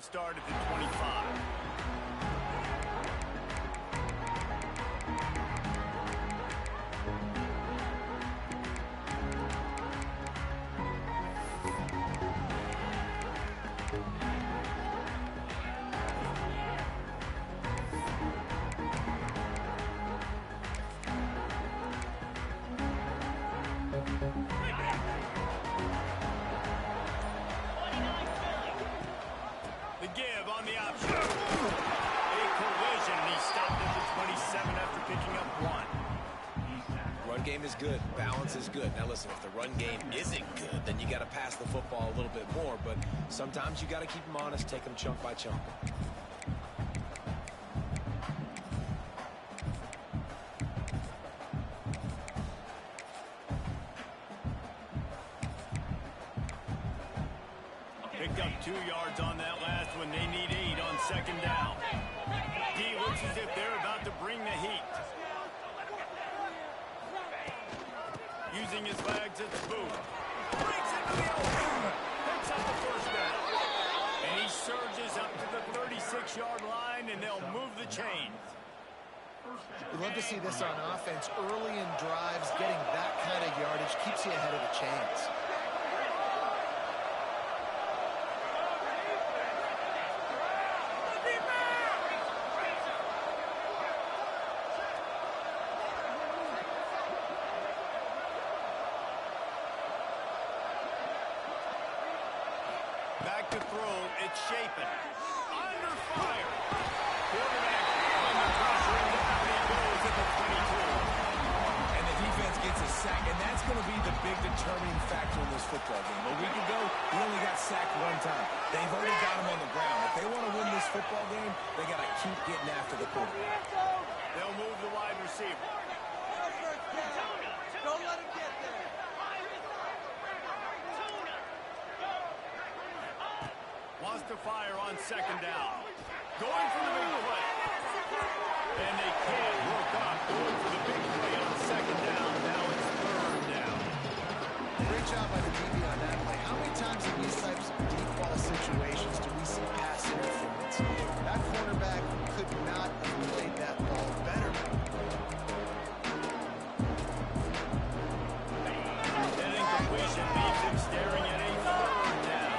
Start at the 25. The give on the option. A collision. He stopped at the 27 after picking up one. Run game is good. Balance is good. Now listen, if the run game isn't good, then you got to pass the football a little bit more. But sometimes you got to keep them honest, take them chunk by chunk. Picked up 2 yards on that last one. They need 8 on second down. D looks as if they're about to bring the heat. Using his legs at the boot. Breaks into the open. Picks up the first down. And he surges up to the 36-yard line, and they'll move the chains. We love to see this on offense. Early in drives, getting that kind of yardage keeps you ahead of the chains. Back to throw. It's Hoopin. Under fire. Quarterback under pressure. And down he goes at the 22. And the defense gets a sack, and that's going to be the big determining factor in this football game. A week ago, he only got sacked 1 time. They've already got him on the ground. If they want to win this football game, they got to keep getting after the quarterback. They'll move the wide receiver. Don't let him get there. Wants to fire on second down. Going for the big play. And they can't work off going for the big play on second down. Now it's third down. Great job by the DB on that play. How many times in these types of deep ball situations do we see pass interference? That cornerback could not have played that ball better. That incompletion leaves him staring at a third down.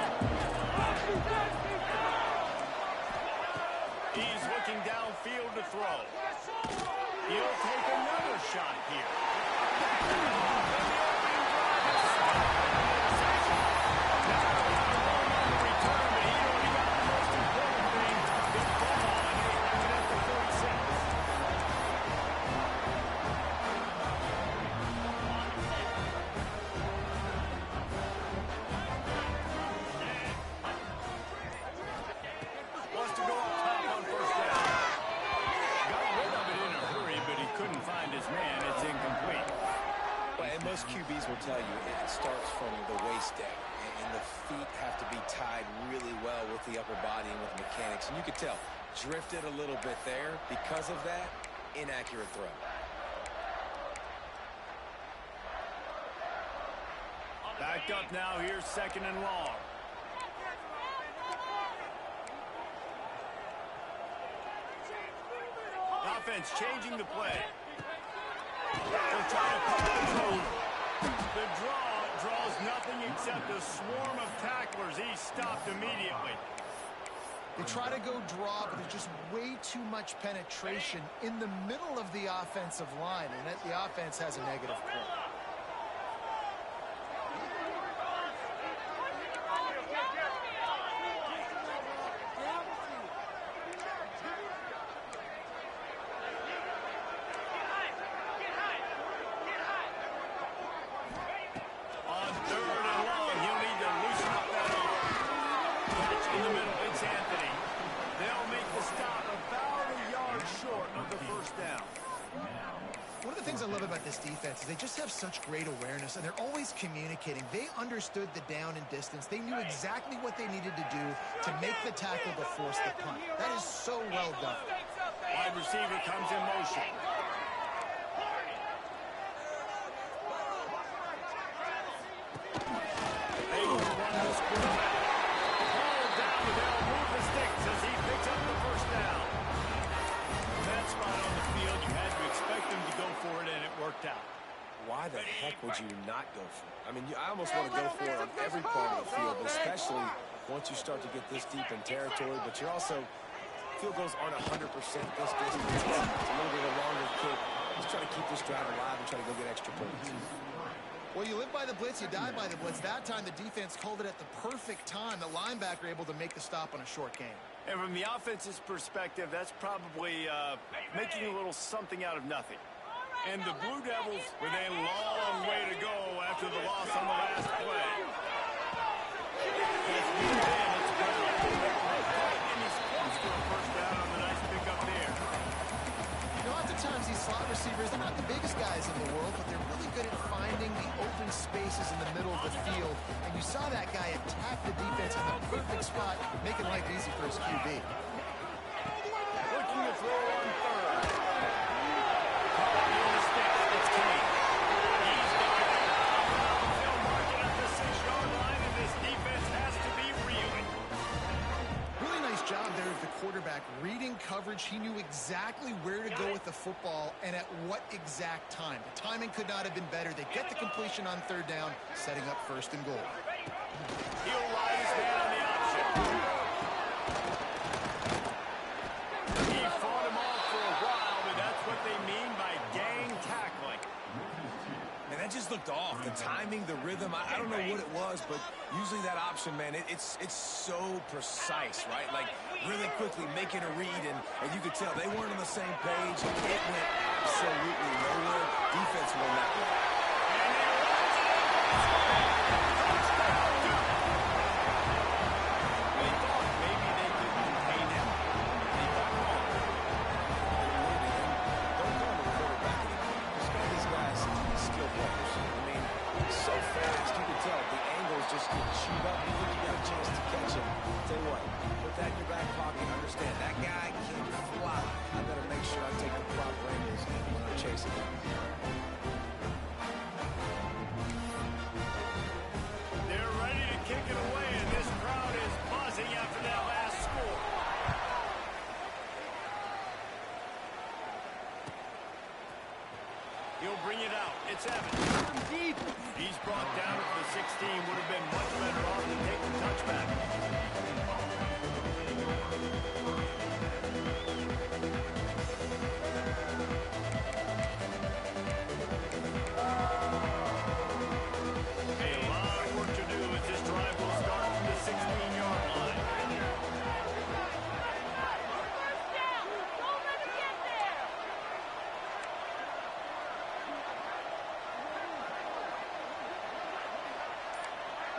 He's looking downfield to throw. He'll take another shot here. Wants to go up top on first down. Got rid of it in a hurry, but he couldn't find his man. It's incomplete. Well, and most QBs will tell you it starts from the waist down, and the feet have to be tied really well with the upper body and with mechanics. And you could tell, drifted a little bit there. Because of that, inaccurate throw. Backed up now. Here's second and long. Offense changing the play. They'll try to put the draw. The draw draws nothing except a swarm of tacklers. He's stopped immediately. They try to go draw, but there's just way too much penetration in the middle of the offensive line, and that the offense has a negative play. One of the things I love about this defense is they just have such great awareness, and they're always communicating. They understood the down and distance. They knew exactly what they needed to do to make the tackle to force the punt. That is so well done. Wide receiver comes in motion. They will run this quarterback. Ball down, they'll move the would you not go for it? I mean, I almost want to go for it on every part of the field, but especially once you start to get this deep in territory. But you're also, field goals aren't 100% this distance. It's a little bit of a longer kick. Just try to keep this drive alive and try to go get extra points. Well, you live by the blitz, you die by the blitz. That time, the defense called it at the perfect time. The linebacker able to make the stop on a short game. And from the offense's perspective, that's probably making a little something out of nothing. And the Blue Devils with a long way to go after the loss on the last play. That's good. It's and he's close to a first down on the nice pickup there. You know, oftentimes these slot receivers, they're not the biggest guys in the world, but they're really good at finding the open spaces in the middle of the field. And you saw that guy attack the defense in the perfect spot, making life easy for his QB. Looking to throw on third. It's Kane. He's got it. They'll mark it at the 6-yard line, and this defense has to be reeling. Really nice job there of the quarterback. Reading coverage, he knew exactly where to go with the football and at what exact time. The timing could not have been better. They get the completion on third down, setting up first and goal. He'll ride his man on the option. He fought him off for a while, but that's what they mean by gang tackling. And that just looked off. The timing, the rhythm, I don't know what it was, but usually that option, man, it's so precise, right? Like, really quickly making a read, and you could tell they weren't on the same page. It went absolutely nowhere. Defense won that one. They thought maybe they could contain him. They got wrong. Don't call him a quarterback anymore. Just call these guys skill players. I mean, he's so fast, you can tell the angles just get chewed up. You think you got a chance to catch him. Tell you what, put that in your back pocket. Understand, that guy can fly. I better make sure I take the proper angles when I'm chasing him. They're ready to kick it away, and this crowd is buzzing after that last score. He'll bring it out. It's Evans. Deep. He's brought down at the 16. Would have been much better off to take the touchback. A lot of work to do as this drive will start from the 16-yard line.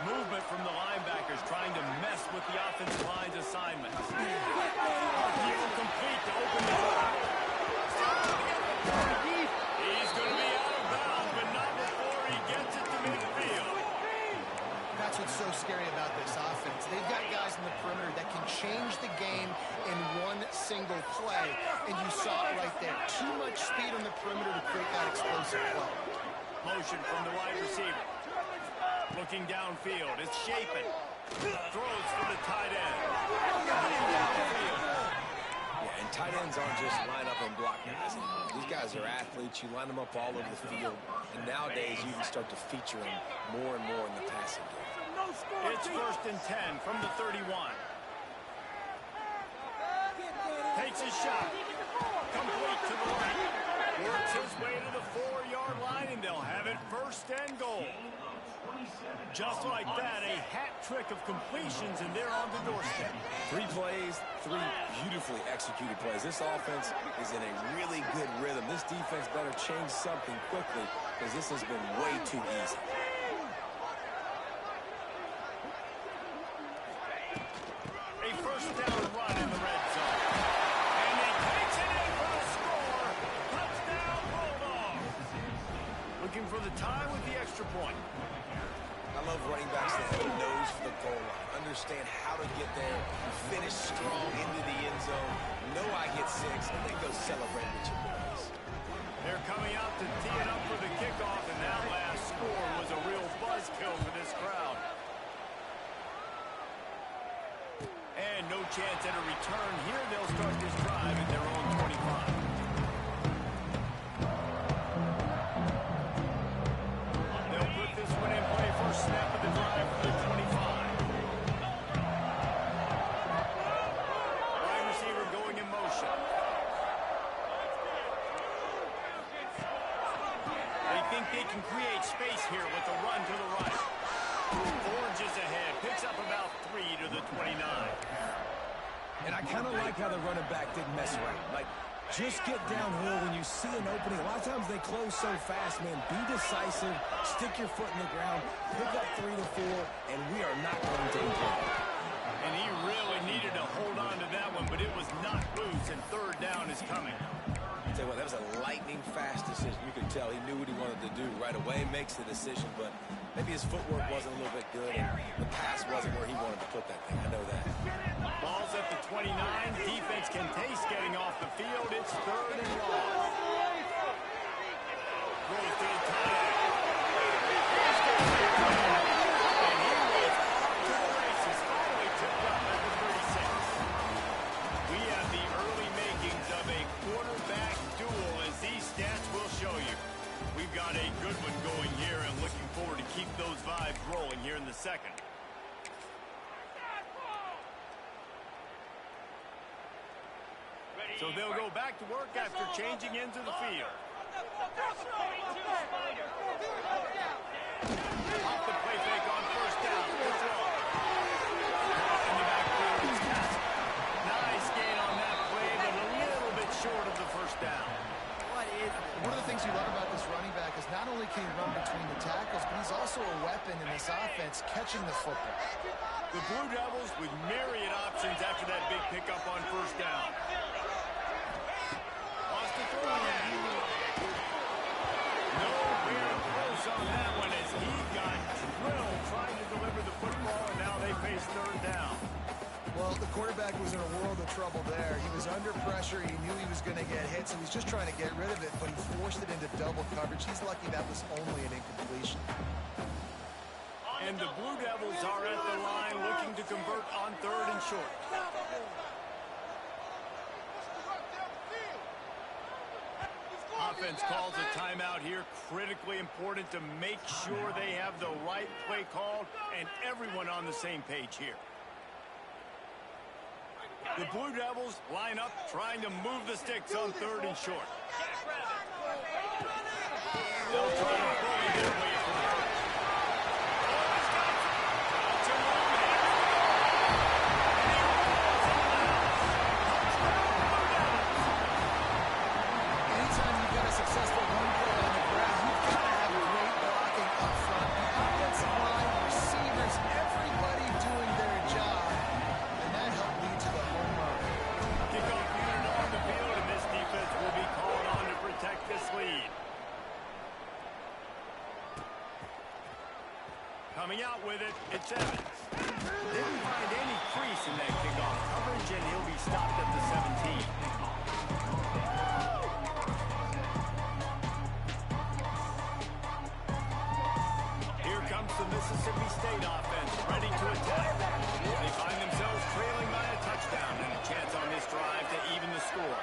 Movement from the linebackers trying to mess with the offensive line's assignments. He'll complete to open the drive. He's going to be out of bounds, but not before he gets it to midfield. That's what's so scary about this offense. They've got guys in the perimeter that can change the game in one single play. And you saw it right there. Too much speed on the perimeter to create that explosive play. Motion from the wide receiver. Looking downfield. It's Shapin. Throws for the tight end. Yeah, and tight ends aren't just line up and block guys anymore. These guys are athletes. You line them up all over the field. And nowadays, you can start to feature them more and more in the passing game. It's 1st and 10 from the 31. Takes a shot. Complete to the right. Works his way to the 4-yard line, and they'll have it 1st and goal. Just like that, a hat trick of completions, and they're on the doorstep. 3 plays, 3 beautifully executed plays. This offense is in a really good rhythm. This defense better change something quickly because this has been way too easy. A 1st down run in the red zone. And he takes it in for the score. Touchdown, Bulldogs. Looking for the tie with the extra point. I love running backs that have a nose for the goal line. Understand how to get there, finish strong into the end zone, know I get 6, and then go celebrate with your boys. They're coming out to tee it up for the kickoff, and that last score was a real buzzkill for this crowd. And no chance at a return here. They'll start this drive at their own 25. can create space here with the run to the right. Forges ahead, picks up about 3 to the 29. And I kind of like how the running back didn't mess around. Like, just get downhill when you see an opening. A lot of times they close so fast, man. Be decisive, stick your foot in the ground, pick up 3 to 4, and we are not going to implode. And he really needed to hold on to that one, but it was not loose, and third down is coming. Tell you what, that was a lightning-fast decision. You could tell he knew what he wanted to do right away, makes the decision, but maybe his footwork wasn't a little bit good, and the pass wasn't where he wanted to put that thing. I know that. Ball's at the 29. Defense can taste getting off the field. It's third and long. Goes to the tight end. And he was off to the races. Finally tipped up at the 36. We have the early makings of a quarterback duel, as these stats will show you. We've got a good one going here, and looking forward to keep those vibes rolling here in the second. So they'll go back to work after changing into the field. Off the play fake on first down. Good throw. In the backfield is Castle. Nice gain on that play, but a little bit short of the first down. One of the things you love about this running back is not only can he run between the tackles, but he's also a weapon in this offense catching the football. The Blue Devils with myriad options after that big pickup on first down. Nowhere close on that one as he got drilled trying to deliver the football, and now they face third down. Well, the quarterback was in a world of trouble there. He was under pressure. He knew he was going to get hit, so he was just trying to get rid of it, but he forced it into double coverage. He's lucky that was only an incompletion. And the Blue Devils are at the line looking to convert on third and short. Offense calls a timeout here. Critically important to make sure they have the right play called and everyone on the same page here. The Blue Devils line up trying to move the sticks on third and short. They'll try to bully their way from the first. Anytime you've got a successful run play on the ground, you've got to have great blocking up front. The offensive line, receivers, everybody doing their job, and that helped lead to the home run. Kickoff unit on the field, and this defense will be called on to protect this lead. Coming out with it, it's Evans. Didn't find any crease in that kickoff coverage, and he'll be stopped at the 17. Here comes the Mississippi State offense, ready to attack. They find themselves trailing by a touchdown and a chance on this drive to even the score.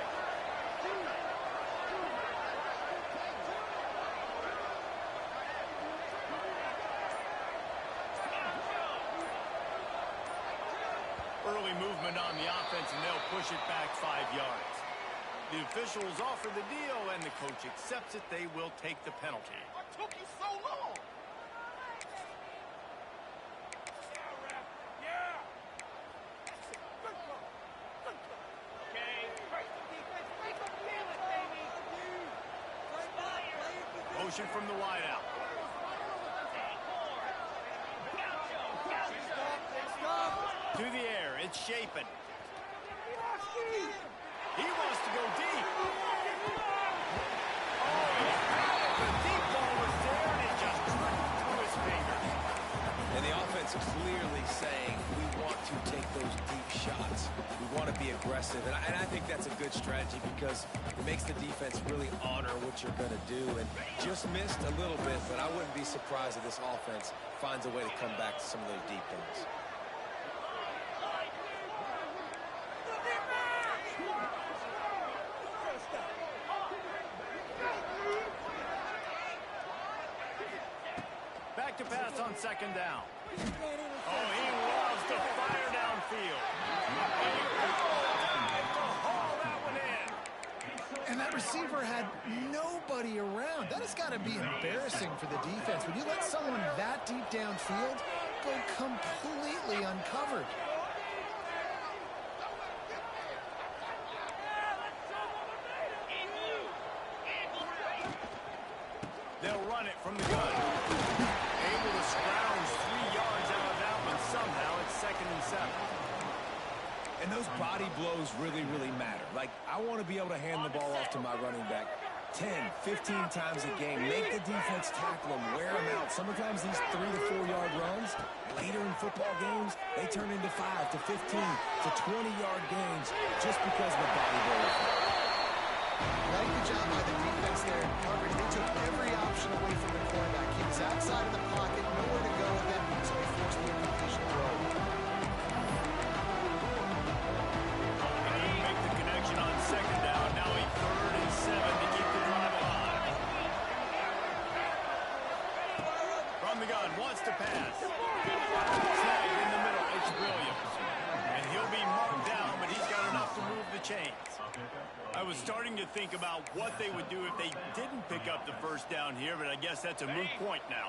Early movement on the offense, and they'll push it back 5 yards. The officials offer the deal, and the coach accepts it. They will take the penalty. What took you so long? Motion from the wideout. To the air, it's Shapen. He wants to go deep. Oh, the deep ball was there, and it just tripped through his fingers. And the offense clearly saying, we want to take those deep shots. We want to be aggressive. And I think that's a good strategy because it makes the defense really honor what you're going to do. And just missed a little bit, but I wouldn't be surprised if this offense finds a way to come back to some of those deep ones. Back to pass on second down. Oh, he loves to fire downfield. And he to haul that one in. And that wide receiver had nobody around. That has got to be embarrassing for the defense. When you let someone that deep downfield go completely uncovered. They'll run it from the gun. Able to scrounge 3 yards out of that one somehow. It's 2nd and 7. And those body blows really, really matter. Like, I want to be able to hand the ball off to my running back 10, 15 times a game. Make the defense tackle them, wear them out. Sometimes these 3 to 4 yard runs, later in football games, they turn into 5 to 15 to 20-yard gains just because of the body blow. Like the job by the defense there in coverage. They took every option away from the quarterback. He was outside of the pocket, nowhere to go with it, so they forced the incompletion throw. Make the connection on 2nd down. Now a 3rd and 7 to keep the drive alive. From the gun, wants to pass. Snagged in the middle, it's Williams. And he'll be marked down, but he's got enough to move the chains. I was starting to think about what they would do if they didn't pick up the 1st down here, but I guess that's a moot point now.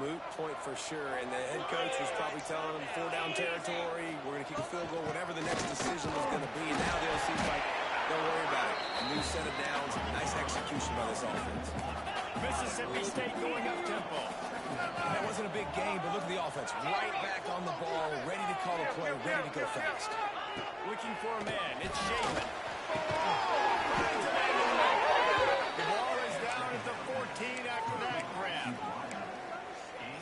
Moot point for sure, and the head coach was probably telling them 4-down territory, we're going to kick a field goal, whatever the next decision was going to be. Now they'll see like, don't worry about it. A new set of downs, nice execution by this offense. Mississippi State going up tempo. That wasn't a big game, but look at the offense. Right back on the ball, ready to call a play, ready to go fast. Looking for a man, it's Shaman. The ball is down at the 14 after that grab.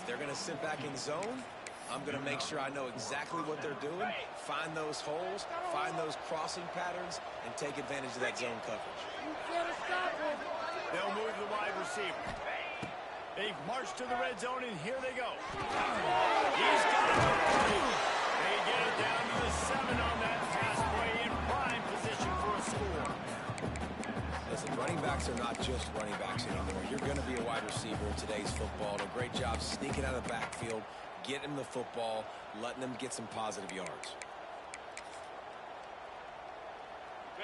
They're going to sit back in zone. I'm going to make sure I know exactly what they're doing, find those holes, find those crossing patterns, and take advantage of that zone coverage. They'll move the wide receiver. They've marched to the red zone, and here they go. He's got it. They get it down to the 7 on that pass play in prime position for a score. Listen, running backs are not just running backs anymore. You're going to be a wide receiver in today's football. A great job sneaking out of the backfield, getting them the football, letting them get some positive yards.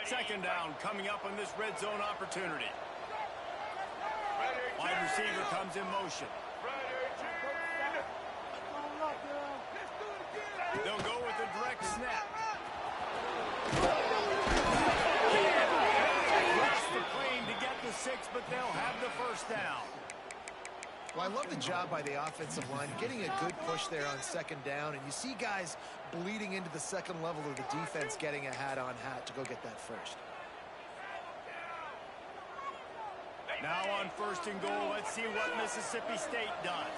2nd down coming up on this red zone opportunity. Wide receiver comes in motion. They'll go with a direct snap. Across the plane to get the 6, but they'll have the 1st down. Well, I love the job by the offensive line, getting a good push there on 2nd down, and you see guys bleeding into the 2nd level of the defense getting a hat-on-hat to go get that 1st. Now on 1st and goal, let's see what Mississippi State does.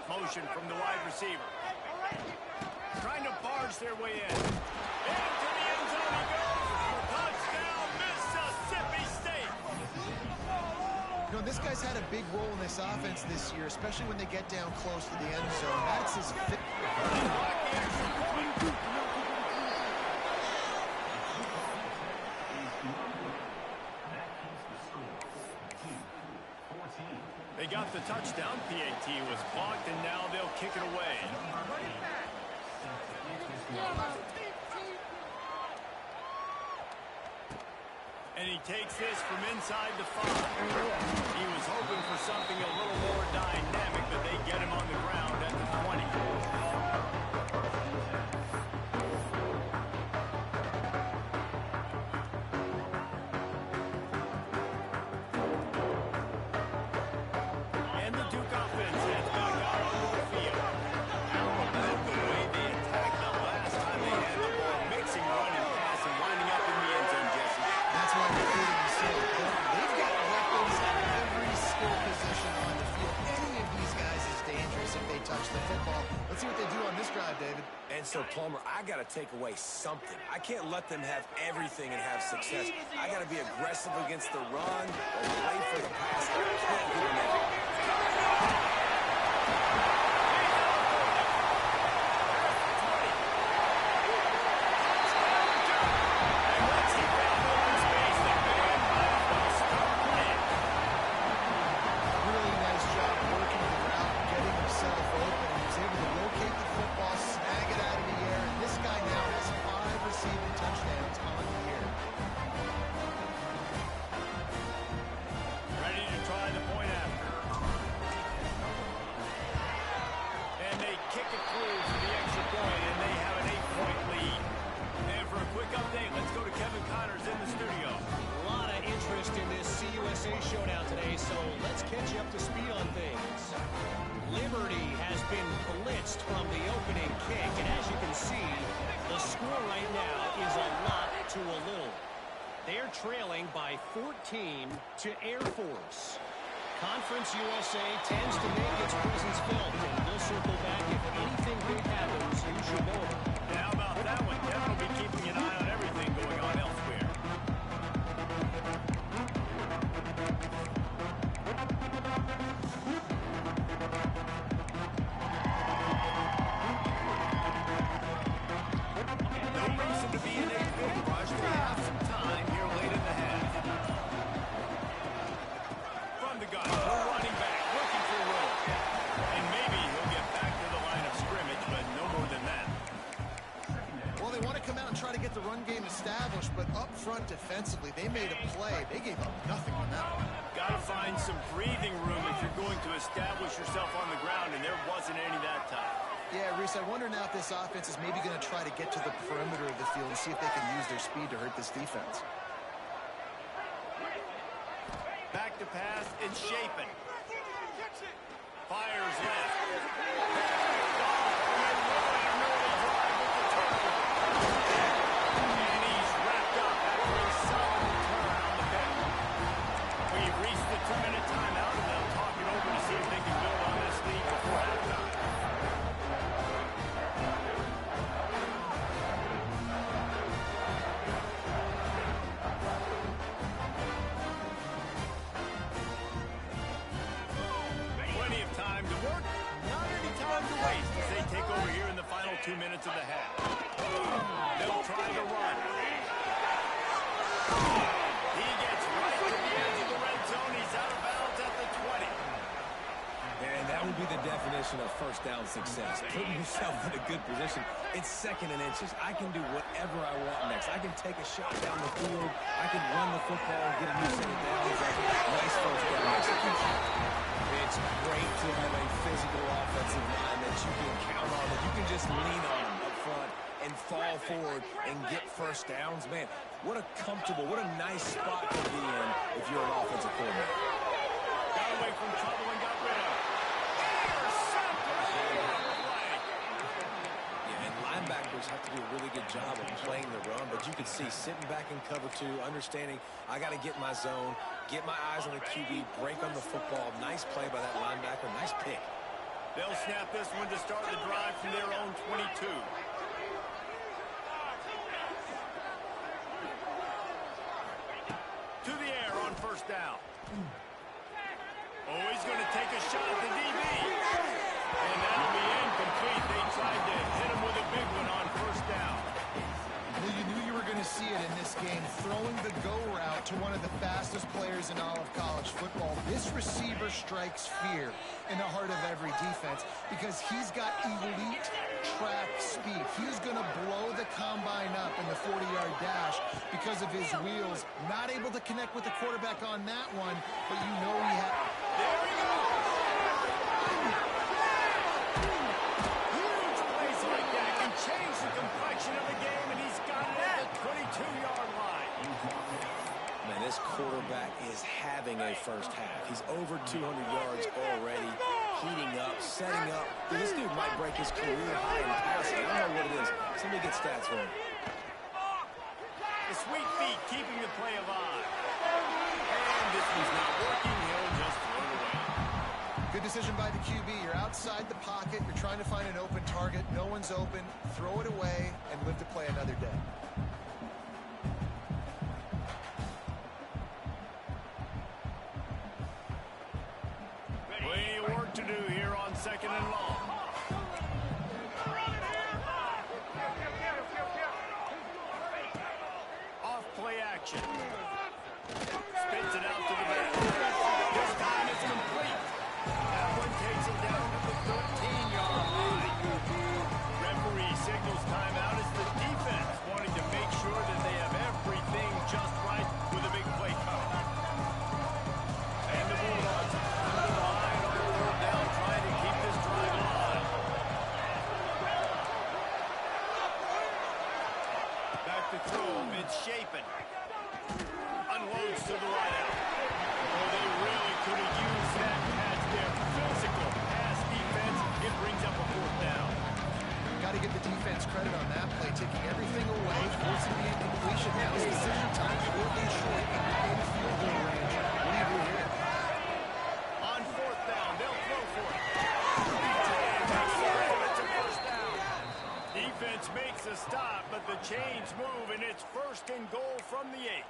Motion from the wide receiver. Trying to barge their way in. Into the end zone he goes. Touchdown, Mississippi State. You know, this guy's had a big role in this offense this year, especially when they get down close to the end zone. That's his fifth. They got the touchdown. PAT was blocked, and now they'll kick it away. And he takes this from inside the 5. He was hoping for something a little more dynamic, but they get him on the ground at the 20. And the Duke offense heads back out onto the field. How about the way they attacked the last time they had the ball, mixing run and pass and winding up in the end zone, Jesse. That's why recruiting is so important. They've got weapons at every skill position on the field. Any of these guys is dangerous if they touch the football. Let's see what they do on this drive, David. And so, Palmer, I got to take away something. I can't let them have everything and have success. I got to be aggressive against the run or play for the pass. I can't do them everything. Really nice job working the route, getting himself open. He was able to locate the football, snag it out of the air, and this guy now has 5 receiving touchdowns on the year. USA showdown today, so let's catch you up to speed on things. Liberty has been blitzed from the opening kick, and as you can see, the score right now is a lot to a little. They're trailing by 14 to Air Force. Conference USA tends to make its presence felt, and we'll circle back if anything big happens. You should know about it. Yeah, how about that one? Definitely be keeping an eye on everything going on elsewhere. No reason to be in a big rush. They have some time here late in the half. From the gun, the running back looking for room. And maybe he'll get back to the line of scrimmage, but no more than that. Well, they want to come out and try to get the run game established, but up front defensively, they made a play. They gave up nothing on that one. Got to find some breathing room if you're going to establish yourself on the ground, and there wasn't any that time. Yeah, Reese, I wonder now if this offense is maybe going to try to get to the perimeter of the field and see if they can use their speed to hurt this defense. Back to pass, it's Hoopin. Fires left. And he's wrapped up after a solid return around the bend. We've reached the 2-minute timeout, and they'll talk it over to see if they can build on this lead before halftime. Plenty of time to work, not any time to waste as they take over here in the final 2 minutes of the half. They'll try to run. He gets right to the edge of the red zone. He's out of bounds at the 20. And that would be the definition of first down success. Putting yourself in a good position. It's 2nd and inches. I can do whatever I want next. I can take a shot down the field. I can run the football and get a new set of downs. Nice first down execution. It's great to have a physical offensive line that you can count on, that you can just lean on up front and fall forward and get first downs. Man, what a comfortable, what a nice spot to be in if you're an offensive coordinator. Got away from trouble and got rid of it. Intercepted on the play. Yeah, and linebackers have to do a really good job of playing the run, but you can see sitting back in cover 2, understanding I got to get my zone, get my eyes on the QB, break on the football. Nice play by that linebacker. Nice pick. They'll snap this one to start the drive from their own 22. To the air on first down. Oh, he's going to take a shot at the DB. And that'll be incomplete. They tried to hit him with a big one on first down. Well, you knew you were going to see it in this game, throwing the go route to one of the fastest players in all of college football. This receiver strikes fear in the heart of every defense because he's got elite track speed. He's going to blow the combine up in the 40-yard dash because of his wheels. Not able to connect with the quarterback on that one, but you know he had... There we go! Huge plays like that can change the complexion of the game, and he's got it at the 22-yard line. Man, this quarterback is having a first half. He's over 200 yards already, heating up, setting up. Dude, this dude might break his career high in passing. I don't know what it is. Somebody get stats for him. The sweet feet keeping the play alive. And this one's not working. He'll just throw it away. Good decision by the QB. You're outside the pocket. You're trying to find an open target. No one's open. Throw it away and live to play another day. Plenty of work to do here on 2nd and long. Off play action. Spins it out to the back. This time it's complete. That one takes it down to the 13-yard line. Referee signals timeout as the defense wanting to make sure that they have everything just right with a big play coming. And the Bulldogs on the line on 3rd down, trying to keep this drive alive. Back to throw, it's Hoopin. Unloads to the right. from the 8.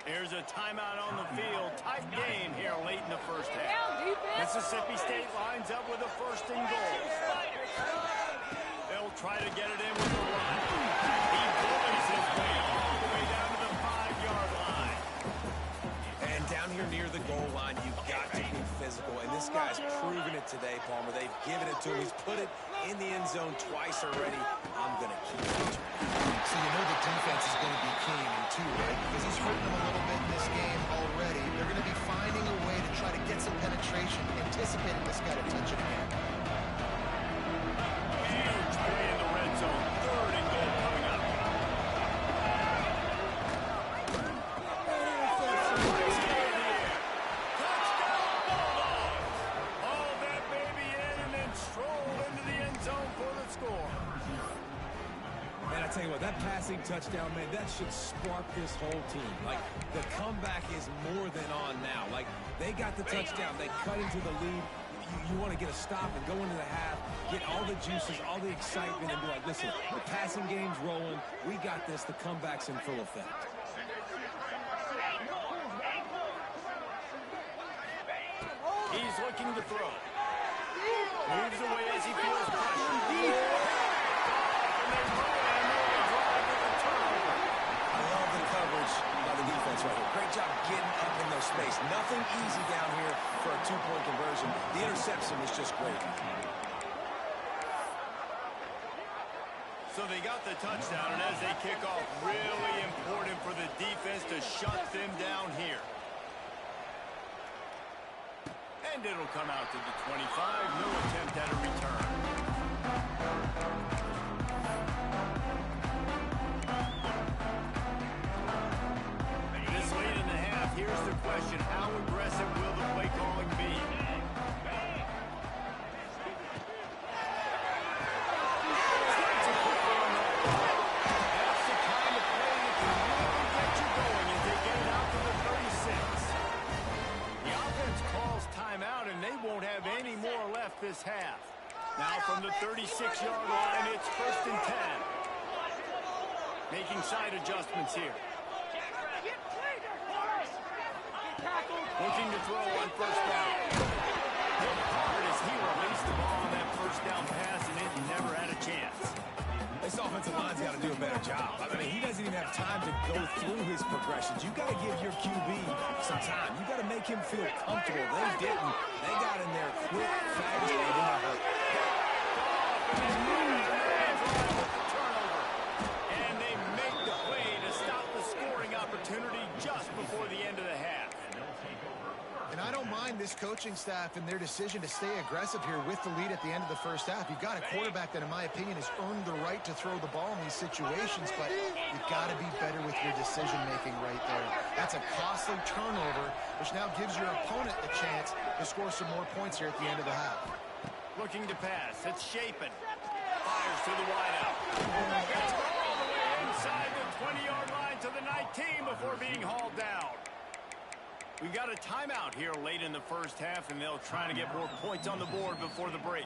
Here's a timeout on the field. Tight game here late in the first half. Mississippi State lines up with a 1st and goal. They'll try to get it in with the run. He bullies his way all the way down to the 5-yard line. And down here near the goal line, you've got to be physical. And this guy's proven it today, Palmer. They've given it to him. He's put it in the end zone twice already. I'm going to keep it. So you know the defense is going to be keying in too, right? Because he's hurting them a little bit in this game already. They're going to be finding a way to try to get some penetration, anticipating this guy to touch it again. Huge play in the red zone. 3rd and goal coming up. Touchdown, Bulldogs! Hauled that baby in and then strolled into the end zone for the score. Man, I tell you what, that passing touchdown, man, that should spark this whole team. Like, the comeback is more than on now. Like, they got the touchdown. They cut into the lead. You want to get a stop and go into the half, get all the juices, all the excitement, and be like, listen, the passing game's rolling. We got this. The comeback's in full effect. He's looking to throw. Moves away as he feels pressure. I love the coverage by the defense right here. Great job getting up in their space. Nothing easy down here for a 2-point conversion. The interception was just great. So they got the touchdown, and as they kick off, really important for the defense to shut them down here. And it'll come out to the 25. No attempt at a return. This late in the half, here's the question. How aggressive will the play calling be? That's the kind of play that can really get you going as they get it out to the 36. The offense calls timeout, and they won't have any more left this half. Now from the 36-yard line, it's 1st and 10. Making side adjustments here. Looking to throw on 1st down. Hit hard as he released the ball on that 1st down pass, and it never had a chance. This offensive line's got to do a better job. I mean, he doesn't even have time to go through his progressions. You got to give your QB some time. You got to make him feel comfortable. They didn't. They got in there quick, fast, and did not hurt. And they make the play to stop the scoring opportunity just before the end of the half. And I don't mind this coaching staff and their decision to stay aggressive here with the lead at the end of the first half. You've got a quarterback that, in my opinion, has earned the right to throw the ball in these situations, but you've got to be better with your decision-making right there. That's a costly turnover, which now gives your opponent a chance to score some more points here at the end of the half. Looking to pass. It's Hoopin. Fires to the wideout. Gets all the way inside the 20-yard line to the 19 before being hauled down. We got a timeout here late in the first half, and they'll try to get more points on the board before the break.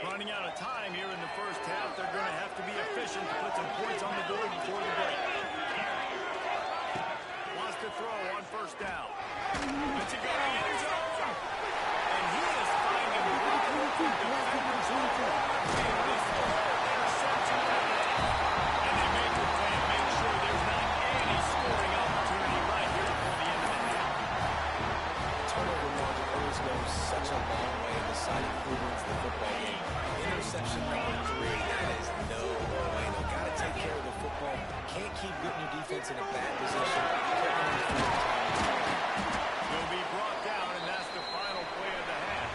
Running out of time here in the first half. They're going to have to be efficient to put some points on the board before the break. Wants to throw on 1st down. It's a good end zone. And he is finding a way to keep the defenders open. Interception. And they make the play and make sure there's not any scoring opportunity right here before the end of the half. Turnover margin always goes such a long way in deciding who wins the football game. Interception number 3, that is no way. They've got to take care of the football. Can't keep getting your defense in a bad position. Will be brought down, and that's the final play of the half.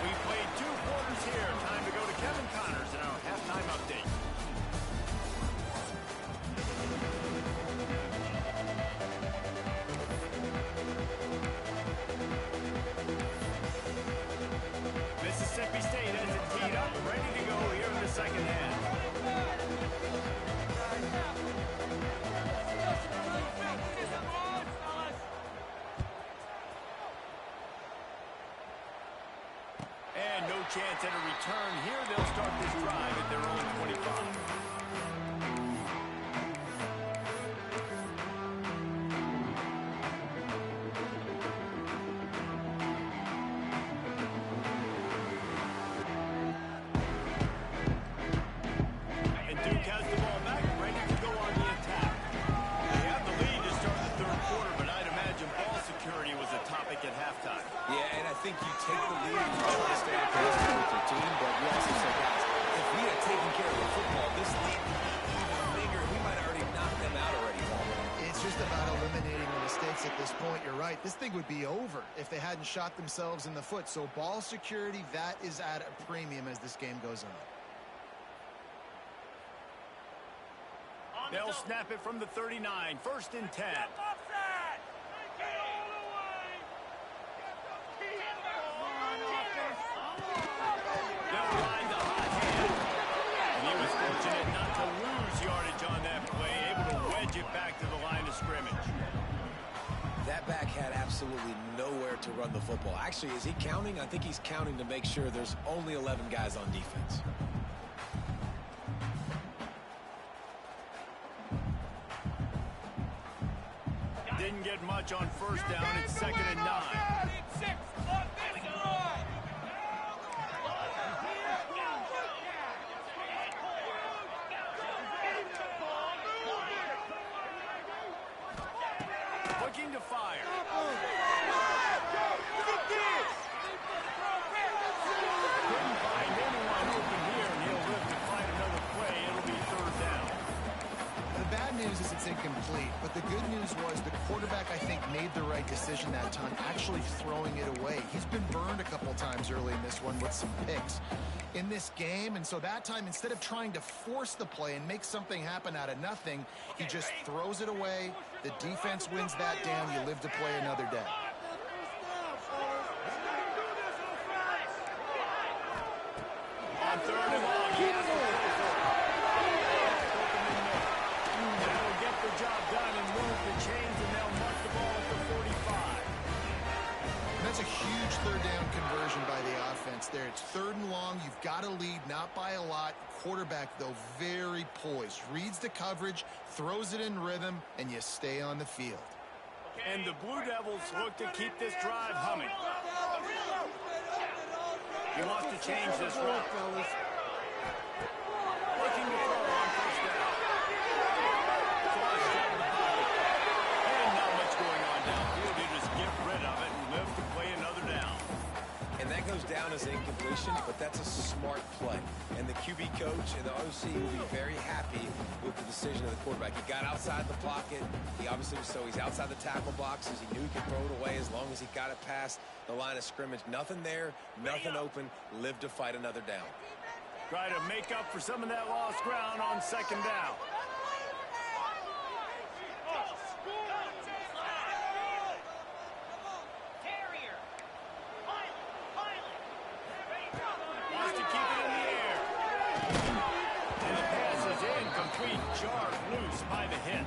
We played 2 quarters here. Time to go to Kevin Connors in our halftime update. Mississippi State has it teed up, ready to go here in the second half. this point, you're right. This thing would be over if they hadn't shot themselves in the foot. So ball security, that is at a premium as this game goes on. They'll snap it from the 39. 1st and 10. They'll ride the hot hand. And he was fortunate not to lose yardage on that play, able to wedge it back to the line of scrimmage. That back had absolutely nowhere to run the football. Actually, is he counting? I think he's counting to make sure there's only 11 guys on defense. Didn't get much on 1st down. It's 2nd and 9. Looking to fire. Couldn't find anyone open here, and he'll live to fight another play. It'll be 3rd down. The bad news is it's incomplete, but the good news was the quarterback, I think, made the right decision that time, actually throwing it away. He's been burned a couple times early in this one with some picks in this game, and so that time, instead of trying to force the play and make something happen out of nothing, he just throws it away. The defense wins that down. You live to play another day. On 3rd and long, he has a that'll get the job done and move the chains, and they'll mark the ball at the 45. And that's a huge 3rd down conversion by the offense there. It's 3rd and long. You've got to lead, not by a lot. Quarterback, though, very poised. Reads the coverage, throws it in rhythm, and you stay on the field. And the Blue Devils look to keep this drive humming. He wants to change this route. Looking to throw on 1st down. Flushed out of the pocket. And not much going on downfield. You just get rid of it and live to play another down. And that goes down as an incompletion, but that's a smart play. And the QB coach and the OC will be very happy with the decision of the quarterback. He got outside the pocket. He obviously was he's outside the tackle boxes. He knew he could throw it away as long as he got it past the line of scrimmage. Nothing there, nothing open. Live to fight another down. Try to make up for some of that lost ground on 2nd down. Wants to keep it in the air. And the pass is incomplete. Jarred loose by the hit.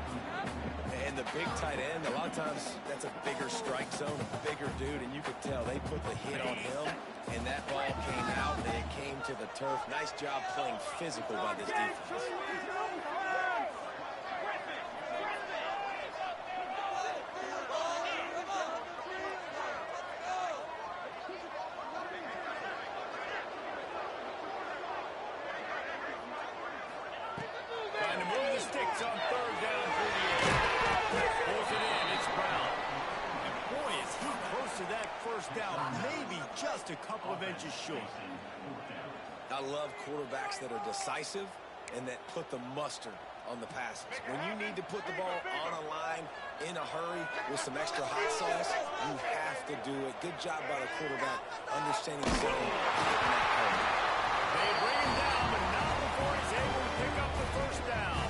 And the big tight end, a lot of times that's a bigger strike zone, bigger dude, and you could tell they put the hit on him, and that ball came out, and it came to the turf. Nice job playing physical by this defense. Trying to move the sticks on 3rd down through the air. Pulls it in. It's Brown. And boy, is he close to that 1st down. Maybe just a couple of inches short. I love quarterbacks that are decisive and that put the mustard on the passes. When you need to put the ball on a line in a hurry with some extra hot sauce, you have to do it. Good job by the quarterback understanding zone. They bring him down, but not before he's able to pick up the 1st down.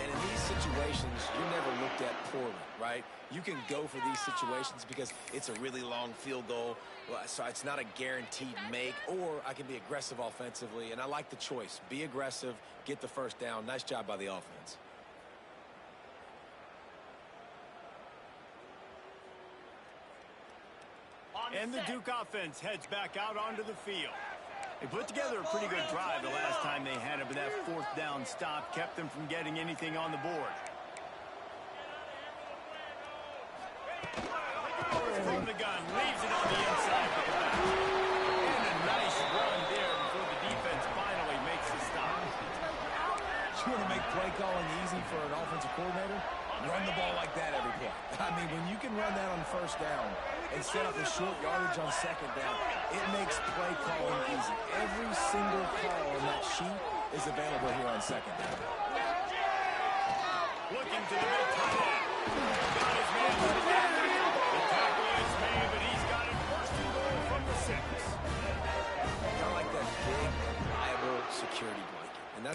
And in these situations, you're never looked at poorly, right? You can go for these situations because it's a really long field goal, so it's not a guaranteed make, or I can be aggressive offensively, and I like the choice. Be aggressive, get the 1st down. Nice job by the offense. And the Duke offense heads back out onto the field. They put together a pretty good drive the last time they had it, but that 4th down stop kept them from getting anything on the board. From the gun, leaves it on the inside with the back. And a nice run there before the defense finally makes the stop. You want to make play calling easy for an offensive coordinator? Run the ball like that every play. I mean, when you can run that on 1st down and set up a short yardage on 2nd down, it makes play calling easy. Every single call on that sheet is available here on 2nd down. Looking to the mid tight end. Got his man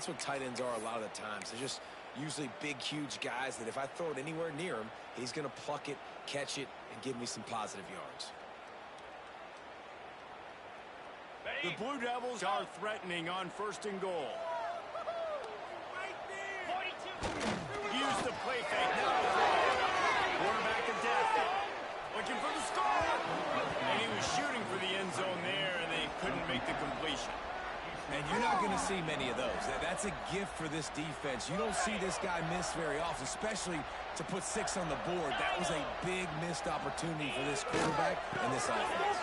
that's what tight ends are a lot of the times. They're just usually big, huge guys that if I throw it anywhere near him, he's going to pluck it, catch it, and give me some positive yards. The Blue Devils are threatening on 1st and goal. Use the play fake. Quarterback adapted. Looking for the score. And he was shooting for the end zone there, and they couldn't make the completion. And you're not going to see many of those. That's a gift for this defense. You don't see this guy miss very often, especially to put 6 on the board. That was a big missed opportunity for this quarterback and this offense.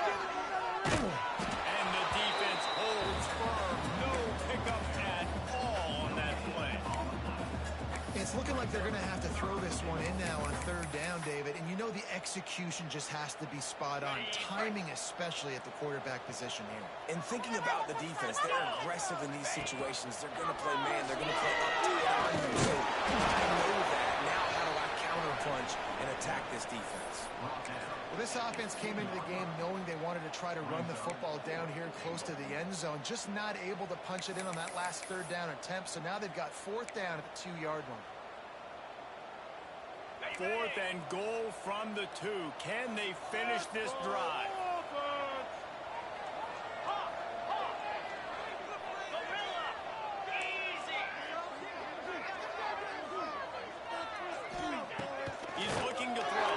And the defense holds firm. No pickup at all on that play. It's looking like they're going to have to throw this one in now on 3rd down, David. And you know the execution just has to be spot on. Timing especially at the quarterback position here. And thinking about the defense, they're aggressive in these situations. They're going to play man. They're going to play up tight on you. So I know that. Now how do I counterpunch and attack this defense? Well, this offense came into the game knowing they wanted to try to run the football down here close to the end zone. Just not able to punch it in on that last 3rd down attempt. So now they've got 4th down at the 2-yard line. 4th and goal from the 2. Can they finish this drive? He's looking to throw.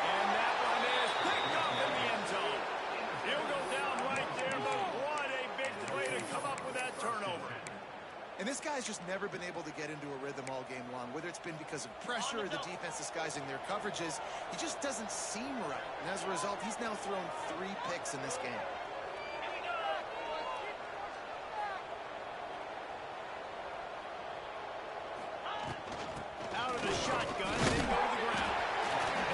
And that one is picked up in the end zone. He'll go down right there, but what a big play to come up with that turnover. And this guy's just never been able to get into a rhythm all game long, whether it's been because of pressure or the defense disguising their coverages. He just doesn't seem right. And as a result, he's now thrown 3 picks in this game. Out of the shotgun, they go to the ground.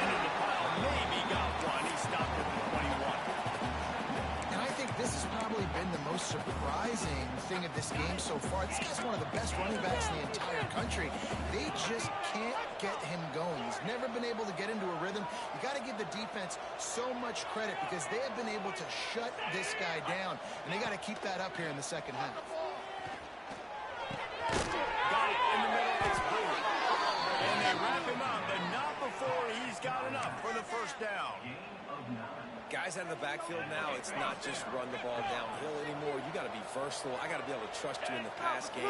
Into the pile, maybe got one. He stopped at the 21. And I think this has probably been the most surprising thing of this game so far. This guy's one of the best running backs in the entire country. They just can't get him going. He's never been able to get into a rhythm. You got to give the defense so much credit because they have been able to shut this guy down. And they got to keep that up here in the 2nd half. Got it in the middle. It's Booth. And they wrap him up, but not before he's got enough for the 1st down. Guys out of the backfield now, it's not just run the ball downhill anymore. You got to be versatile. I got to be able to trust you in the pass game.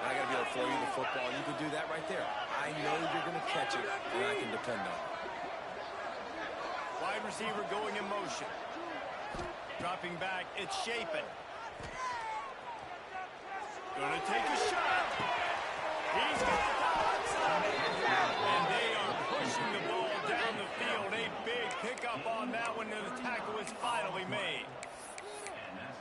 I got to be able to throw you the football. You can do that right there. I know you're going to catch it, and I can depend on it. Wide receiver going in motion. Dropping back, it's Shapen. Gonna take a shot. He's got the outside. And they are pushing the ball down the field. A big pickup on that one, and the tackle is finally made.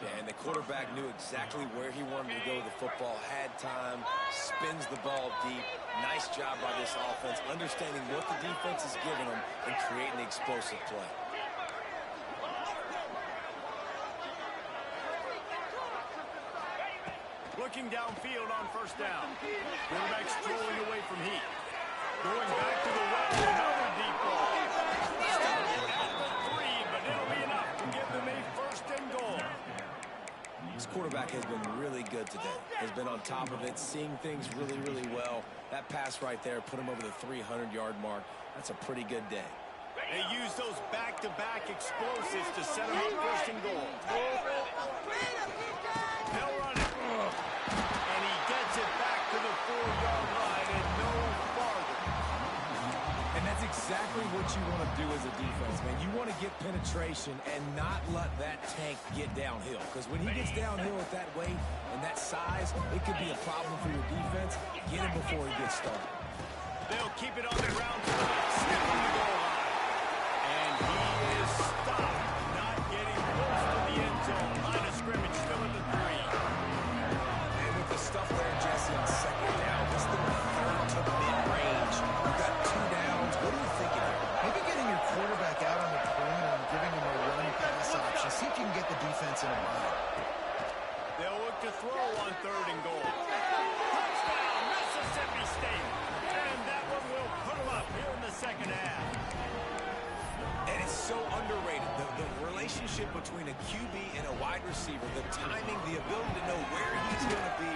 Yeah, and the quarterback knew exactly where he wanted to go with the football, had time, spins the ball deep. Nice job by this offense, understanding what the defense is giving them and creating the explosive play. Looking downfield on 1st down. Quarterback strolling away from Heat. Going back to the well, another deep ball. Stopped at the 3, but it'll be enough to give them a 1st and goal. This quarterback has been really good today. Has been on top of it, seeing things really, really well. That pass right there put him over the 300-yard mark. That's a pretty good day. They use those back-to-back explosives to set them up 1st and goal. They'll run it. And he gets it back to the 4-yard line and no farther. And that's exactly what you want to do as a defense, man. You want to get penetration and not let that tank get downhill. Because when he gets downhill at that weight and that size, it could be a problem for your defense. Get him before he gets started. They'll keep it on the ground tonight, sniffing the goal line. And he is stopped, not getting close to the end zone. Line of scrimmage still at the 3. And with the stuff there, Jesse, on 2nd down, this is the 3rd to mid-range. You've got 2 downs. What are you thinking here? Maybe getting your quarterback out on the perimeter and giving him a run-pass option. See if you can get the defense in a bind. They'll look to throw on 3rd and goal. Touchdown, Mississippi State. And that one will put them up here in the 2nd half. And it's so underrated. The relationship between a QB and a wide receiver, the timing, the ability to know where he's going to be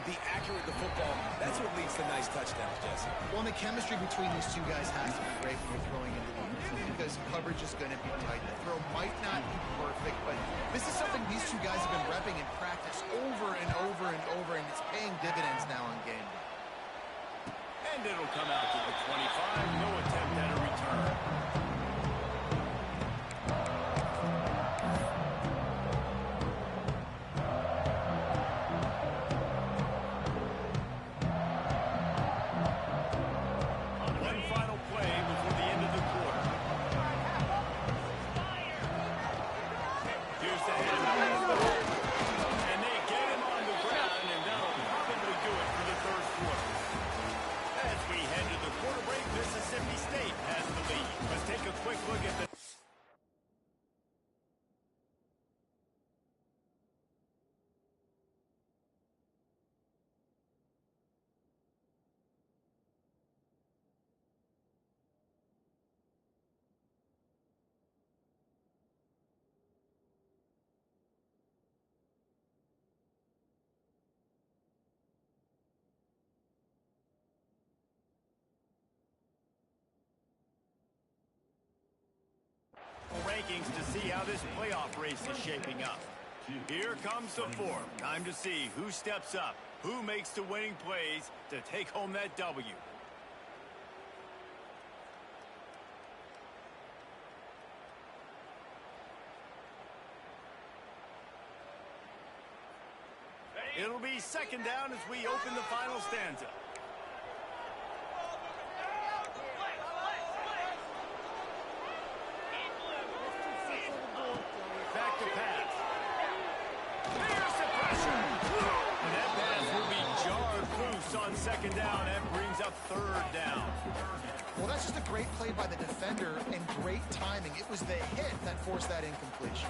be accurate with the football. That's what leads to nice touchdowns, Jesse. Well, and the chemistry between these two guys has to be great when you're throwing into the end zone because coverage is going to be tight. The throw might not be perfect, but this is something these two guys have been repping in practice over and over and over, and it's paying dividends now on game day. And it'll come out to the 25. No attempt at a return. One final play before the end of the quarter. Here's the handoff. And they get him on the ground, and that'll probably do it for the third quarter. As we head to the quarter break, Mississippi State has the lead. Let's take a quick look at the... rankings to see how this playoff race is shaping up. Here comes the fourth. Time to see who steps up, who makes the winning plays to take home that W. It'll be second down as we open the final stanza. Back to pass. There's the pressure. And that pass will be jarred loose on second down. That brings up third down. Well, that's just a great play by the defender and great timing. It was the hit that forced that incompletion.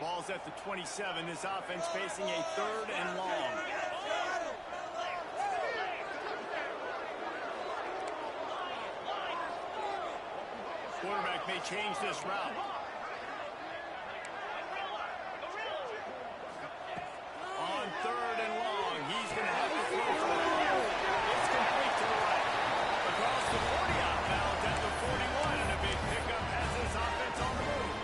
Ball's at the 27. This offense facing a third and long. Quarterback may change this route. On third and long, he's going to have to throw for the ball. It's complete to the right. Across the 40 outbound at the 41, and a big pickup has this offense on the move.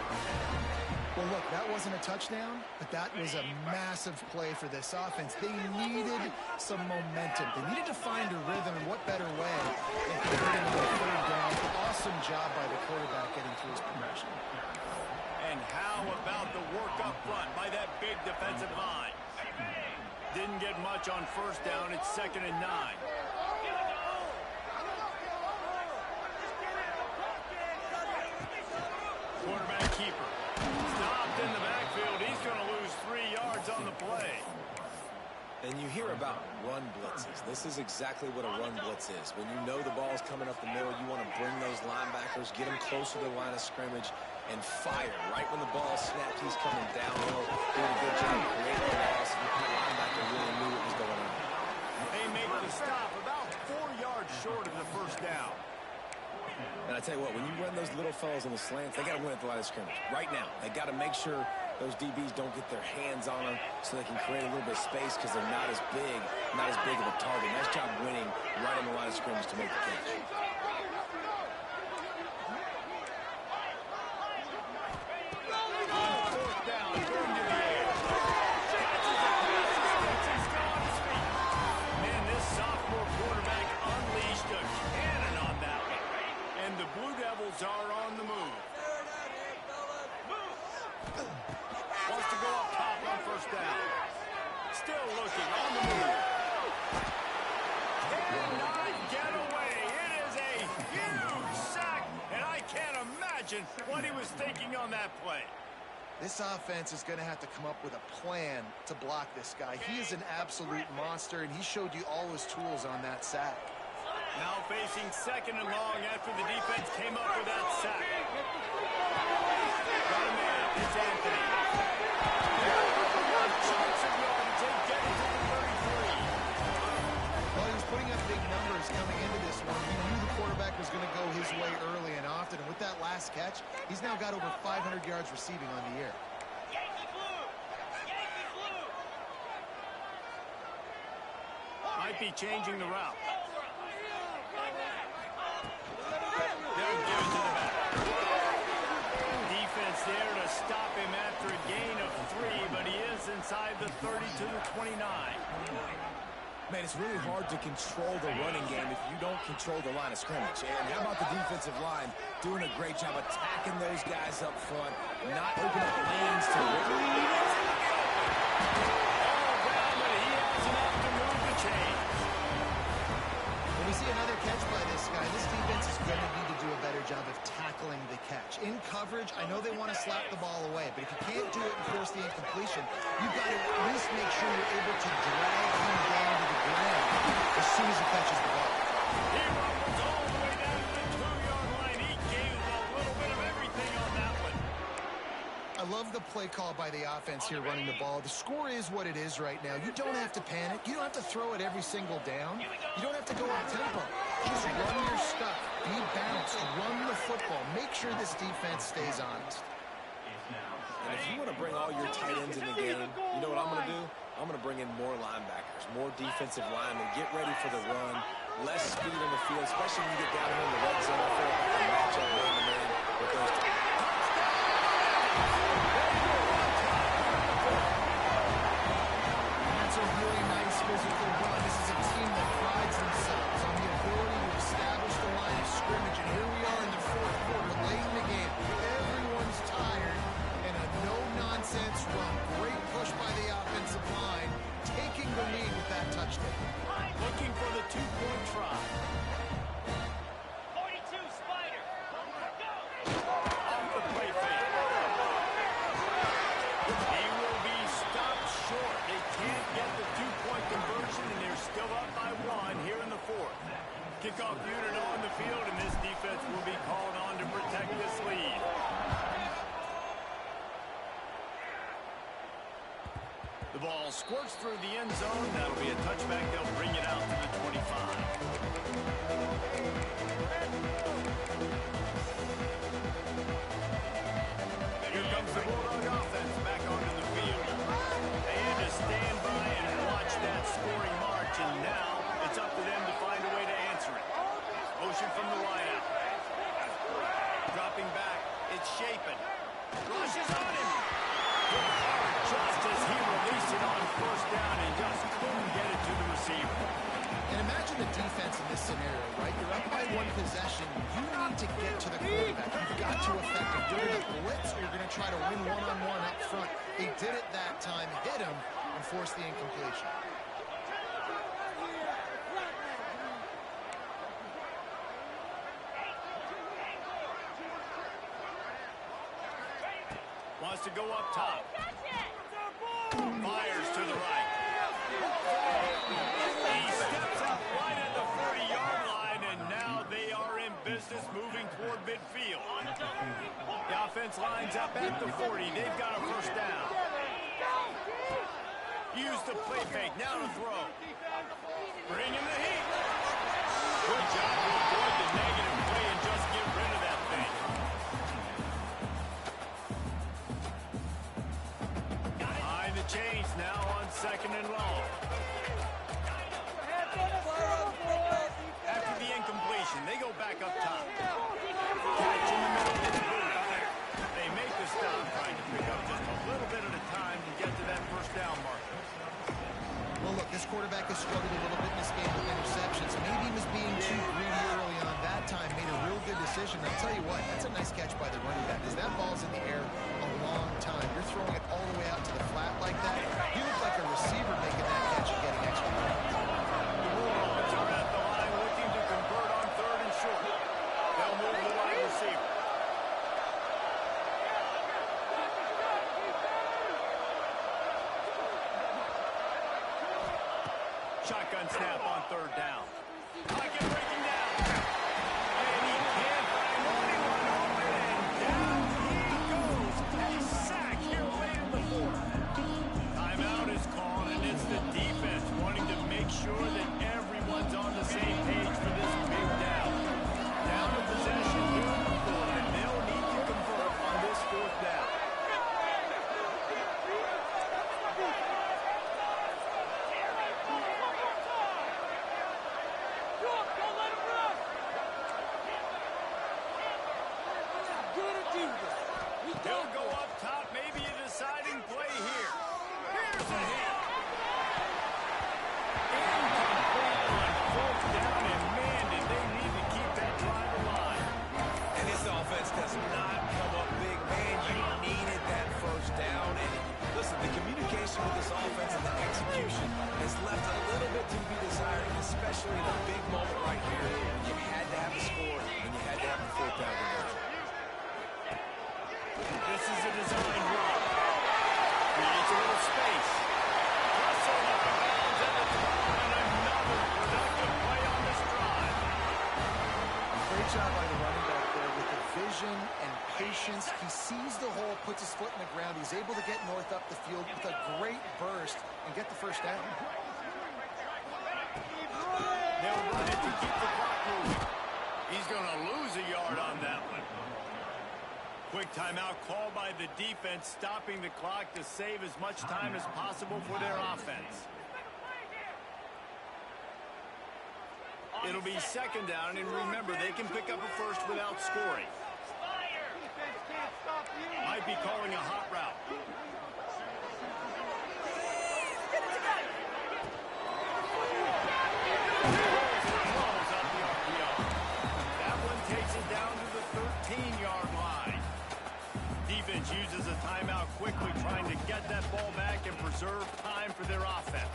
Well, look, that wasn't a touchdown, but that was a massive play for this offense. They needed some momentum. They needed to find a rhythm, and what better way than converting to a third down. Awesome job by the quarterback getting through his progression. And how about the work up front by that big defensive line? Didn't get much on first down. It's 2nd and 9. Quarterback keeper. Stopped in the backfield. He's going to lose 3 yards on the play. And you hear about run blitzes. This is exactly what a run blitz is. When you know the ball's coming up the middle, you want to bring those linebackers, get them closer to the line of scrimmage, and fire. Right when the ball snapped, he's coming downhill, doing a good job creating the loss. And the linebacker really knew what was going on. They make the stop about 4 yards short of the first down. And I tell you what, when you run those little fellas on the slants, they got to win at the line of scrimmage. Right now, they got to make sure those DBs don't get their hands on them so they can create a little bit of space because they're not as big of a target. Nice job winning right on the line of scrimmage to make the catch. On fourth down, going to the air. Catches the pass, he's gone to speed. Man, this sophomore quarterback unleashed a cannon on that one. And the Blue Devils are on the move. Wants to go up top on first down. Still looking on the move. Cannot get away. It is a huge sack, and I can't imagine what he was thinking on that play. This offense is going to have to come up with a plan to block this guy. He is an absolute monster, and he showed you all his tools on that sack. Now facing 2nd and long after the defense came up with that sack. Got a man. It's Anthony. Chance of yardage and getting to the 33. Well, he was putting up big numbers coming into this one. He knew the quarterback was going to go his way early and often, and with that last catch, he's now got over 500 yards yards receiving on the year. Might be changing the route. They'll give it to the back. Defense there to stop him after a gain of 3, but he is inside the 30 to the 29. Man, it's really hard to control the running game if you don't control the line of scrimmage. And how about the defensive line doing a great job attacking those guys up front, not opening up lanes to When we see another catch by this guy, this defense is going to need to do a better job of tackling the catch. In coverage, I know they want to slap the ball away, but if you can't do it and force the incompletion, you've got to at least make sure you're able to drag him down to the ground as soon as he catches the ball. He rumbles all the way down to the 2-yard line. He gave a little bit of everything on that one. I love the play call by the offense here running the ball. The score is what it is right now. You don't have to panic. You don't have to throw it every single down. You don't have to go up tempo. Just run your stuff. Be balanced. Run the football. Make sure this defense stays honest. And if you want to bring all your tight ends in the game, you know what I'm going to do? I'm going to bring in more linebackers, more defensive linemen. Get ready for the run. Less speed on the field, especially when you get down here in the red zone. I feel like I can match up man-to-man with those two. That's a really nice physical run. This is a team that prides themselves on the ability to establish the line of scrimmage. And here we are in the fourth quarter, late in the game. Everyone's tired, and a no-nonsense run. Great push by the offensive line, taking the lead with that touchdown. Looking for the 2-point try. 42 Spider. Off the play fake. He will be stopped short. They can't get the 2-point conversion, and they're still up by 1 here in the fourth. Kickoff unit on the field, and this defense will be called on to protect this lead. The ball squirts through the end zone. That'll be a touchback. They'll bring it out to the 25. Here comes the Bulldog offense back onto the field. They had to stand by and watch that scoring march, and now it's up to them to find a way to answer it. Motion from the wideout. Dropping back. It's Shapen. Rushes on him. Just as he released it on first down and just couldn't get it to the receiver. And imagine the defense in this scenario, right? You're up by 1 possession. You need to get to the quarterback. You've got to affect him. You're going to blitz, or you're going to try to win one-on-one up front. They did it that time, hit him, and forced the incompletion. Wants to go up top. Fires to the right. He steps out right at the 40-yard line, and now they are in business moving toward midfield. The offense lines up at the 40. They've got a first down. Use the play fake. Now to throw. Bring in the heat. Good job to avoid the negative play and just get rid of that thing. Behind the chains now on 2nd and long. After the incompletion, they go back up top. Catch in the middle of the boot. They make the stop, trying to pick up just a little bit at a time to get to that first down marker. Well, look, this quarterback has struggled a little bit in this game with interceptions. Maybe he was being too greedy early on. That time made a real good decision. I'll tell you what, that's a nice catch by the running back, because that ball's in the air a long time. You're throwing it all the way out to the flat like that. He looked like a receiver making that catch and getting extra yards. The Bulldogs are at the line looking to convert on 3rd and short. They'll move the wide receiver. Shotgun snap on 3rd down. Pocket breaking down. And he can't find anyone open, and down he goes. A sack here late in the fourth. Timeout is called, and it's the defense wanting to make sure that everyone's on the same page for this big down. Down to possession here in the fourth, and they'll need to convert on this 4th down. with this offense and the execution has left a little bit to be desired, especially in a big moment right here when you had to have a score and you had to have the fourth down conversion. This is a design run. Creates a little space. Hustled up and bounds at the throw, and another productive play on this drive. Great job by the running back there with the vision and patience. He sees the hole, puts his foot in the ground. He's able to get north up the field with a great burst and get the first down. They'll run it to keep the clock moving. He's going to lose a yard on that one. Quick timeout called by the defense, stopping the clock to save as much time as possible for their offense. It'll be second down, and remember, they can pick up a first without scoring. Might be calling a hot route. Close up the RPO. That one takes it down to the 13-yard line. Defense uses a timeout quickly, trying to get that ball back and preserve time for their offense.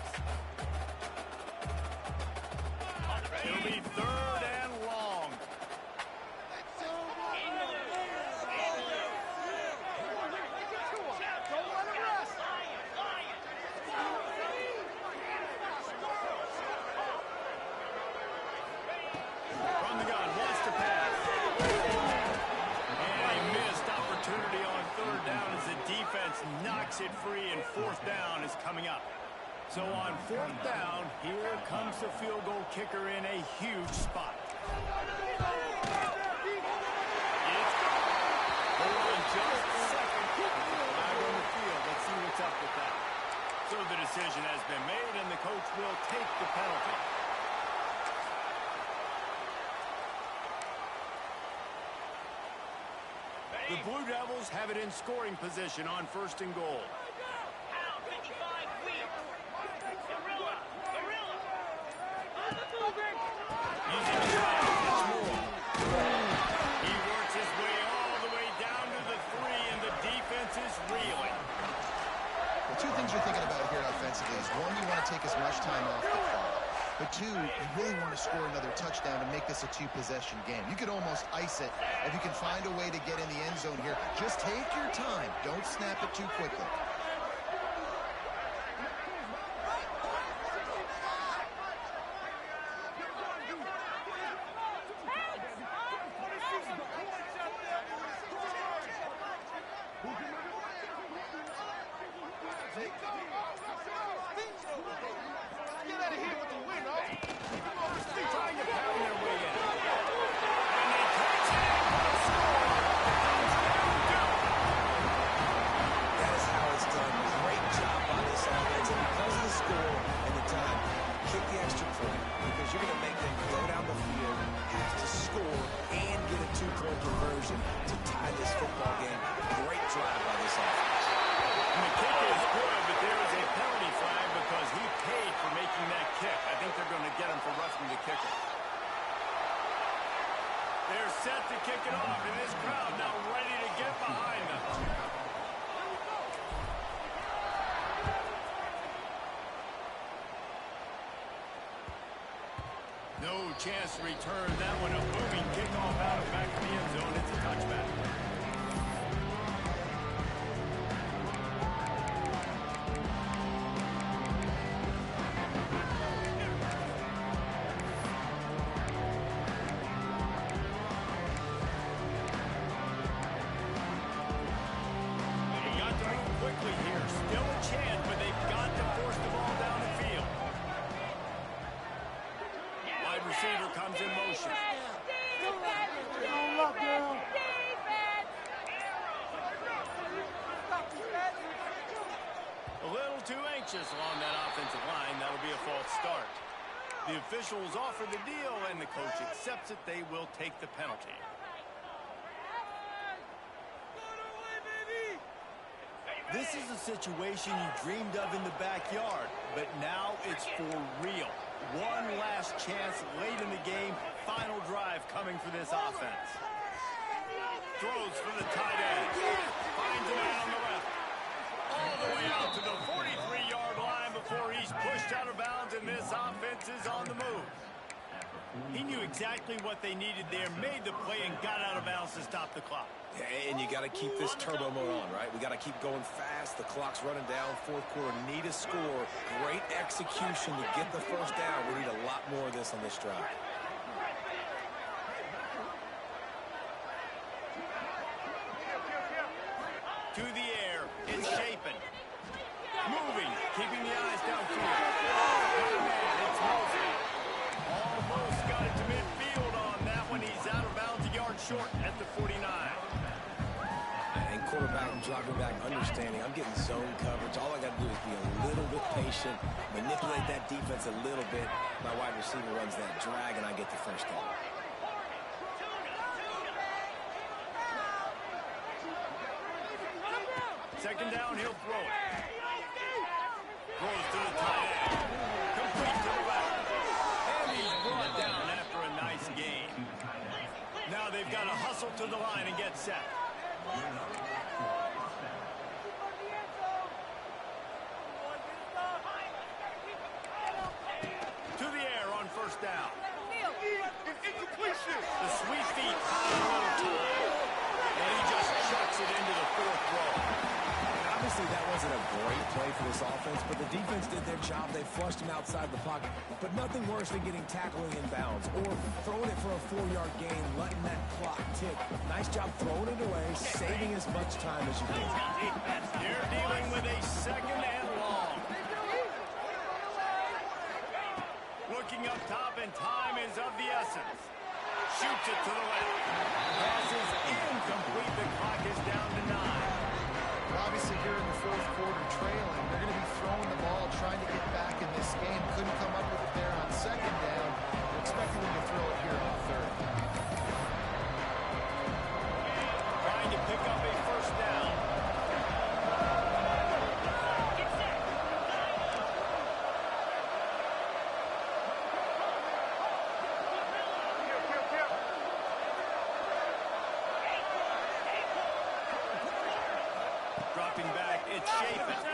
It'll be third and long. From the gun, wants to pass. And a missed opportunity on third down as the defense knocks it free, and fourth down is coming up. So on fourth down, here comes the field goal kicker in a huge spot. It's hold on just a second. Flag on the field. Let's see what's up with that. So the decision has been made, and the coach will take the penalty. The Blue Devils have it in scoring position on first and goal. He works his way all the way down to the 3, and the defense is reeling. Well, two things you're thinking about here offensively is, one, you want to take as much time off the clock. But two, you really want to score another touchdown to make this a two-possession game. You could almost ice it if you can find a way to get in the end zone here. Just take your time. Don't snap it too quickly. Trying to pound their way in. And they catch it for a score. That is how it's done. Great job by this offense. And because of the score and the time, kick the extra point, because you're going to make them go down the field, have to score, and get a two-point conversion to tie this football game. Great drive by this offense. And the kick is good, but there is a penalty flag because he paid for making that kick. I think they're going to get him for roughing the kicker. They're set to kick it off, and this crowd now ready to get behind them. No chance to return that one. A moving kickoff out of back of the end zone. It's a touchback. They got to move quickly here. Still a chance, but they've got to force the ball down the field. Wide receiver comes in motion. A little too anxious along that offensive line. That'll be a false start. The officials offer the deal, and the coach accepts it. They will take the penalty. This is a situation you dreamed of in the backyard, but now it's for real. One last chance late in the game. Final drive coming for this offense. Throws for the tight end. Finds a man on the left. All the way out to the 43 He knew exactly what they needed there, made the play, and got out of bounds to stop the clock. And you got to keep this turbo mode on, right? We got to keep going fast. The clock's running down. Fourth quarter, need a score. Great execution to get the first down. We need a lot more of this on this drive. To the air, it's Hoopin. Moving, keeping the eyes downfield. It's Mosley. Almost got it to midfield on that one. He's out of bounds, a yard short at the 49. And quarterback and dropping back, understanding I'm getting zone coverage. All I got to do is be a little bit patient, manipulate that defense a little bit. My wide receiver runs that drag, and I get the first down. Second down, he'll throw it. Throws to the tight end. Complete to the left. And he's brought down after a nice game. Now they've got to hustle to the line and get set. To the air on first down. The sweet feet high a little time. And he just chucks it into the fourth row. Obviously, that wasn't a great play for this offense, but the defense did their job. They flushed him outside the pocket. But nothing worse than getting tackled in bounds or throwing it for a 4-yard gain, letting that clock tick. Nice job throwing it away, saving as much time as you can. You're dealing with a second and long. Looking up top, and time is of the essence. Shoots it to the left. Pass is incomplete. The clock is down to 9. Obviously, here in the fourth quarter trailing, they're going to be throwing the ball, trying to get back in this game. Couldn't come up with it there on second down. They're expecting them to throw it here on third. Trying to pick up a first down. Dropping back, it's Hoopin.